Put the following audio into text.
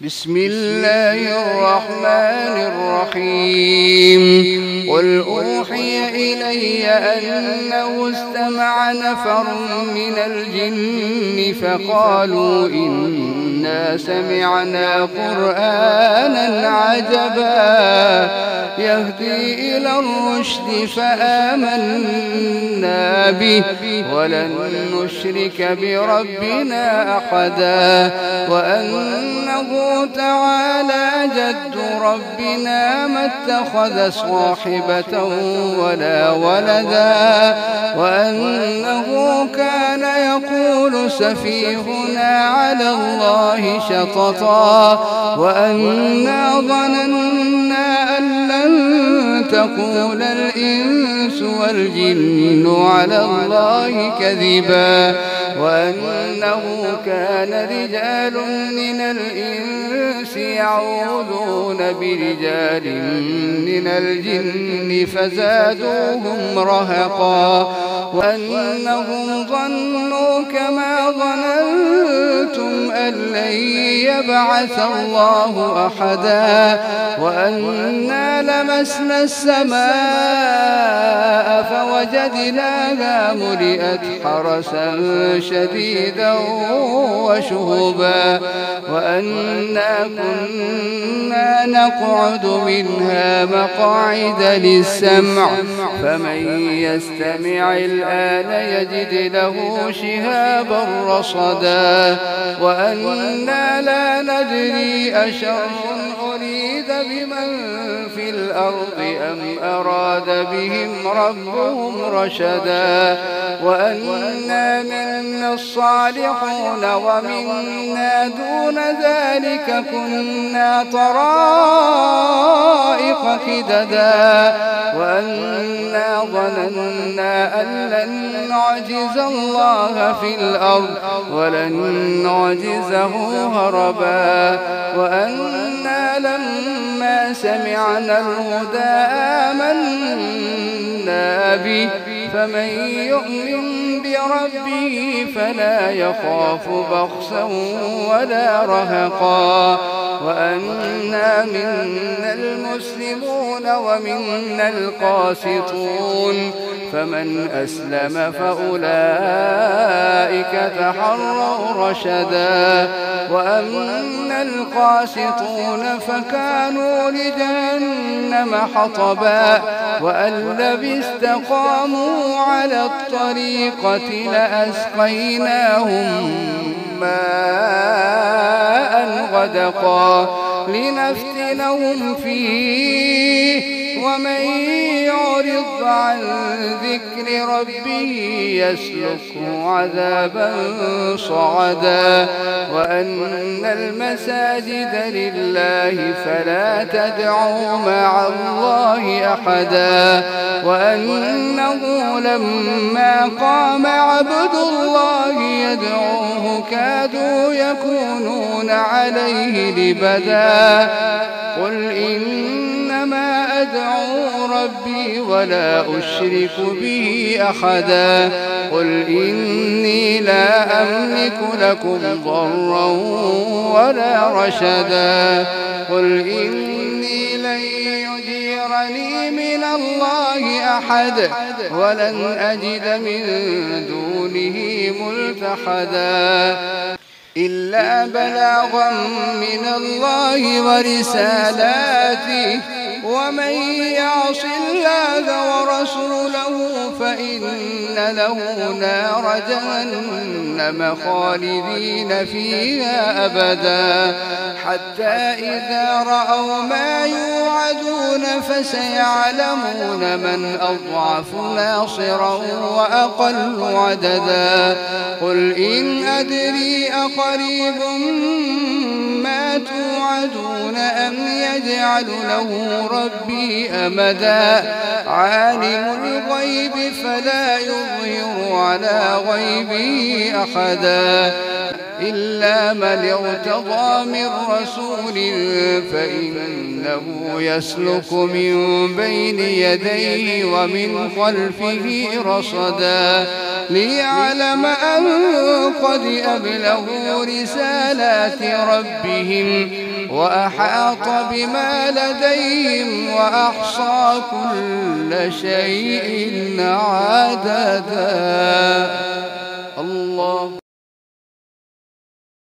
بسم الله الرحمن الرحيم. قل أوحي إلي أنه استمع نفر من الجن فقالوا إنا سمعنا قرآنا عجبا يهدي إلى الرشد فآمنا به ولن نشرك بربنا أحدا وأنه تعالى جد ربنا ما اتخذ صاحبة ولا ولدا وأنه كان يقول سفيهنا على الله شططا وأنا ظننا أن لن تقول الإنس والجن على الله كذبا وأنه كان رجال من الإنس يعوذون برجال من الجن فزادوهم رهقا وأنهم ظنوا كما ظننتم أن لن يبعث الله أحدا وأنا لمسنا السماء فوجدناها ملئت حرسا شديدا وشهبا وأنا كنا نقعد منها مقاعد للسمع فمن يستمع الآن يجد له شهابا رصدا وأنا لا ندري أشر أريد بمن في الأرض أم أراد بهم ربهم رشدا وأنا منا الصالحون ومنا دون ذلك كنا طرائق قددا وأنا ظننا أن لن نعجز الله في الأرض ولن نعجزه هربا وأنا لما سمعنا الهدى آمنا به فمن يؤمن بربه فلا يخاف بخسا ولا رهقا وأنا منا المسلمون ومنا القاسطون فمن أسلم فأولئك تحروا رشدا وأما القاسطون فكانوا لجهنم حطبا وأن لو استقاموا على الطريقة لأسقيناهم ماء غدقا لنفتنهم فيه ومن يعرض عن ذكر ربه يسلكه عذابا صعدا وأن المساجد لله فلا تدعوا مع الله أحدا وأنه لما قام عبد الله يدعوه كادوا يكونون عليه لبدا قل إنما أدعو ربي ولا أشرك به أحدا قل إني لا أملك لكم ضرا ولا رشدا قل إني لن يجيرني من الله أحد ولن أجد من دونه ملتحدا إلا بلاغا من الله ورسالاته ومن يعص الله ورسوله فإن له نار جهنم خالدين فيها أبدا حتى إذا رأوا ما يوعدون فسيعلمون من أضعف ناصرا وأقل عددا قل إن أدري أقريب ما توعدون أم يجعل له ربي أمدا عالم الغيب فلا يظهر على غيبه أحدا إلا من ارتضى من رسول فإنه يسلك من بين يديه ومن خلفه رصدا ليعلم أن قد أبلغوا رسالات ربهم وأحاط بما لديهم وأحصى كل شيء عددا.